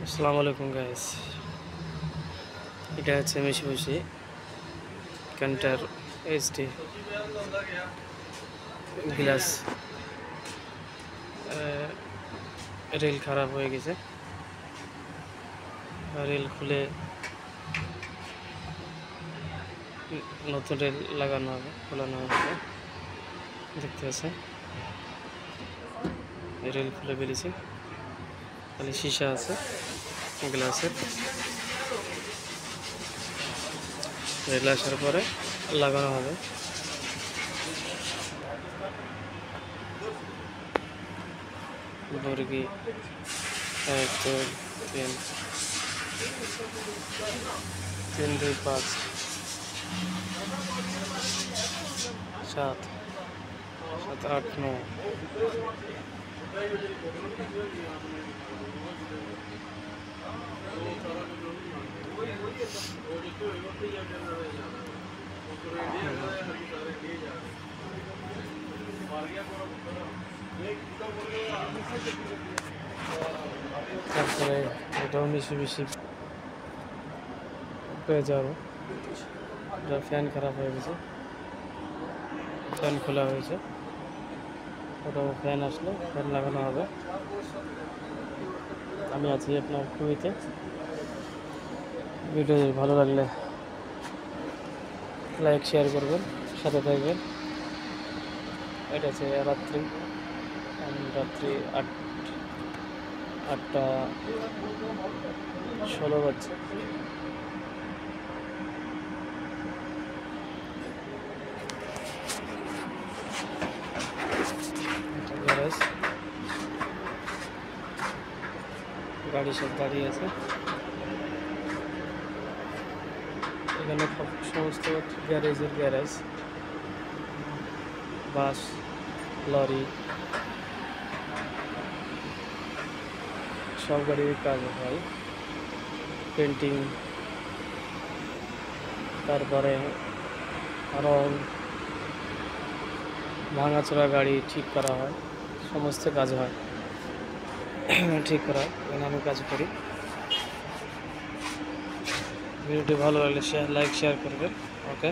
আসসালামু আলাইকুম গাইস। এটা হচ্ছে মিশিবুশি কান্টার এইচডি গ্লাস। রেল খারাপ হয়ে গেছে, রেল খুলে নতুন রেল লাগানো হবে, খোলানো হবে। দেখতে পাচ্ছেন রেল খুলে ফেলেছি, খালি সীসা আছে গ্লাসের। রেল আসার পরে লাগানো হবে। বর্গি 1 2 3 3 2 5 7 7 8 9। তারপরে এটাও মিশিয়ে পেয়ে যাবো। এটা ফ্যান খারাপ হয়ে গেছে, ফ্যান খোলা হয়েছে। ওটাও ফ্যান আসলে ফ্যান লাগানো হবে। আমি আছি আপনার কুমিতে। ভিডিও ভালো লাগলে লাইক শেয়ার করবেন, সাথে থাকবেন। এটা হচ্ছে রাত্রি 8টা 16 বাজছে। গ্যারেজ, গাড়ি সব দাঁড়িয়ে আছে এখানে। সমস্ত গ্যারেজ, বাস, লরি, সব গাড়ির কাজ হয়। পেন্টিং, তারপরে রং, ভাঙাচোরা গাড়ি ঠিক করা হয়, সমস্ত কাজ হয় ঠিক করা হয়। এখানে আমি কাজ করি। ভিডিওটি ভালো লাগলে লাইক শেয়ার করবেন। ওকে।